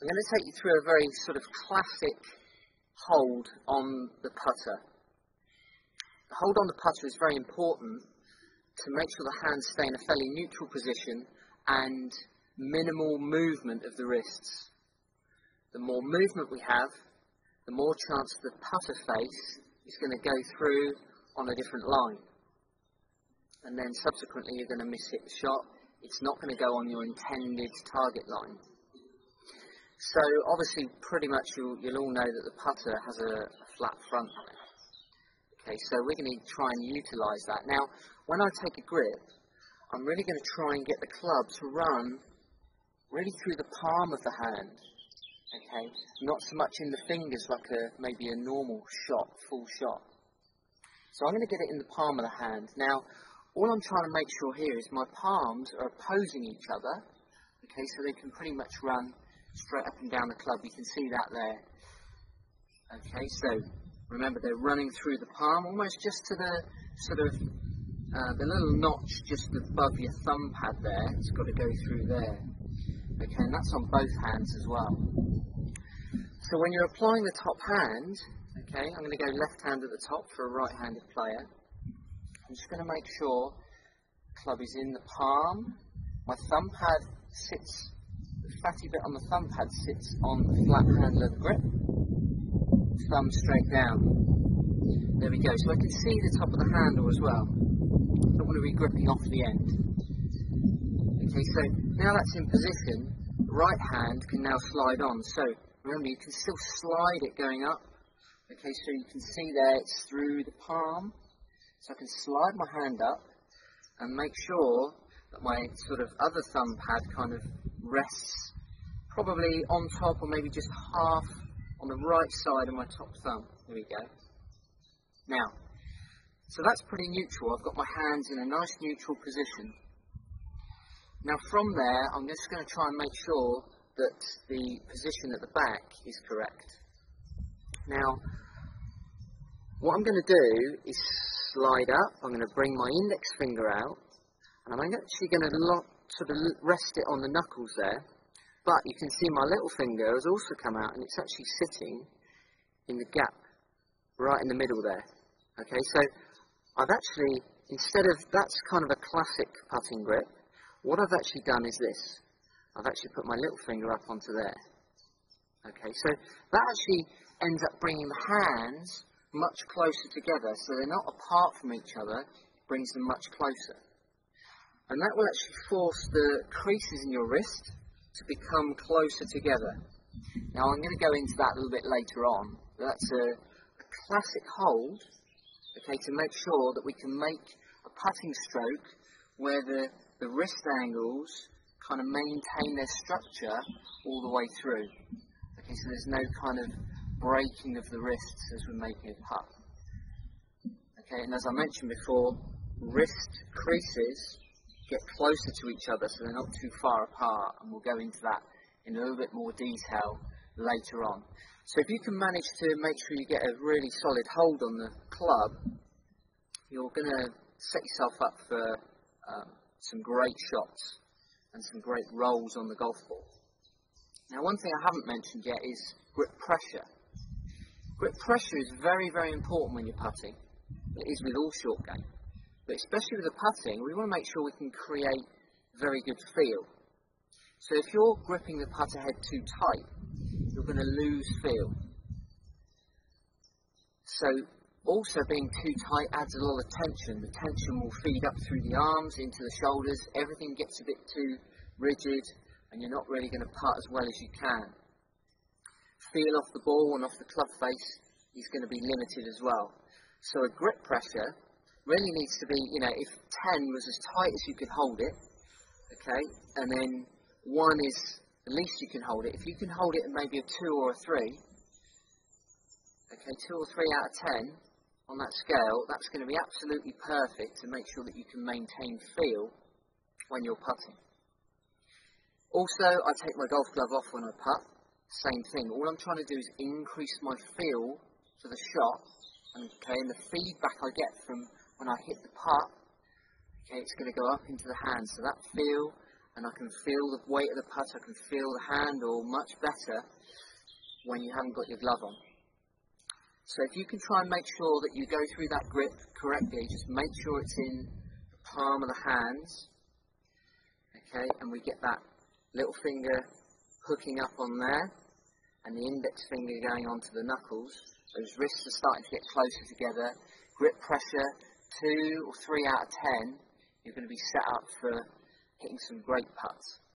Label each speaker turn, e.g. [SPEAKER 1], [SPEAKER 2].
[SPEAKER 1] I'm going to take you through a very sort of classic hold on the putter. The hold on the putter is very important to make sure the hands stay in a fairly neutral position and minimal movement of the wrists. The more movement we have, the more chance the putter face is going to go through on a different line. And then subsequently you're going to miss hit the shot. It's not going to go on your intended target line. So obviously pretty much you'll all know that the putter has a flat front. Okay, so we're going to try and utilise that. Now, when I take a grip, I'm really going to try and get the club to run really through the palm of the hand. Okay, not so much in the fingers like maybe a normal shot, full shot. So I'm going to get it in the palm of the hand. Now, all I'm trying to make sure here is my palms are opposing each other. Okay, so they can pretty much run straight up and down the club. You can see that there. Okay, so remember they're running through the palm, almost just to the sort of the little notch just above your thumb pad there. It's got to go through there. Okay, and that's on both hands as well. So when you're applying the top hand, okay, I'm going to go left hand at the top for a right-handed player. I'm just going to make sure the club is in the palm. My thumb pad sits, the fatty bit on the thumb pad sits on the flat handle of the grip. Thumb straight down. There we go. So I can see the top of the handle as well. I don't want to be gripping off the end. Okay, so now that's in position, the right hand can now slide on. So remember, you can still slide it going up. Okay, so you can see there it's through the palm. So I can slide my hand up and make sure that my sort of other thumb pad kind of rests probably on top or maybe just half on the right side of my top thumb. There we go. Now, so that's pretty neutral. I've got my hands in a nice neutral position. Now from there, I'm just going to try and make sure that the position at the back is correct. Now, what I'm going to do is slide up. I'm going to bring my index finger out, and I'm actually going to sort of rest it on the knuckles there. But you can see my little finger has also come out, and it's actually sitting in the gap right in the middle there. Okay, so I've actually, instead of, that's kind of a classic putting grip, what I've actually done is this. I've actually put my little finger up onto there. Okay, so that actually ends up bringing the hands much closer together, so they're not apart from each other, it brings them much closer. And that will actually force the creases in your wrist to become closer together. Now I'm going to go into that a little bit later on. That's a classic hold, okay, to make sure that we can make a putting stroke where the wrist angles kind of maintain their structure all the way through. Okay, so there's no kind of breaking of the wrists as we're making a putt. Okay, and as I mentioned before, wrist creases get closer to each other so they're not too far apart, and we'll go into that in a little bit more detail later on. So if you can manage to make sure you get a really solid hold on the club, you're going to set yourself up for some great shots and some great rolls on the golf ball. Now one thing I haven't mentioned yet is grip pressure. Grip pressure is very, very important when you're putting. It is with all short game. But especially with the putting, we want to make sure we can create very good feel. So if you're gripping the putter head too tight, you're going to lose feel. So also being too tight adds a lot of tension. The tension will feed up through the arms, into the shoulders, everything gets a bit too rigid, and you're not really going to putt as well as you can. Feel off the ball and off the club face is going to be limited as well. So a grip pressure really needs to be, you know, if 10 was as tight as you could hold it, okay, and then 1 is the least you can hold it. If you can hold it at maybe a 2 or a 3, okay, 2 or 3 out of 10 on that scale, that's going to be absolutely perfect to make sure that you can maintain feel when you're putting. Also, I take my golf glove off when I putt. Same thing. All I'm trying to do is increase my feel for the shot, okay, and the feedback I get from when I hit the putt, okay, it's going to go up into the hand. So that feel and I can feel the weight of the putter, I can feel the handle much better when you haven't got your glove on. So if you can try and make sure that you go through that grip correctly, just make sure it's in the palm of the hands, okay, and we get that little finger hooking up on there, and the index finger going onto the knuckles. Those wrists are starting to get closer together. Grip pressure, 2 or 3 out of 10, you're going to be set up for hitting some great putts.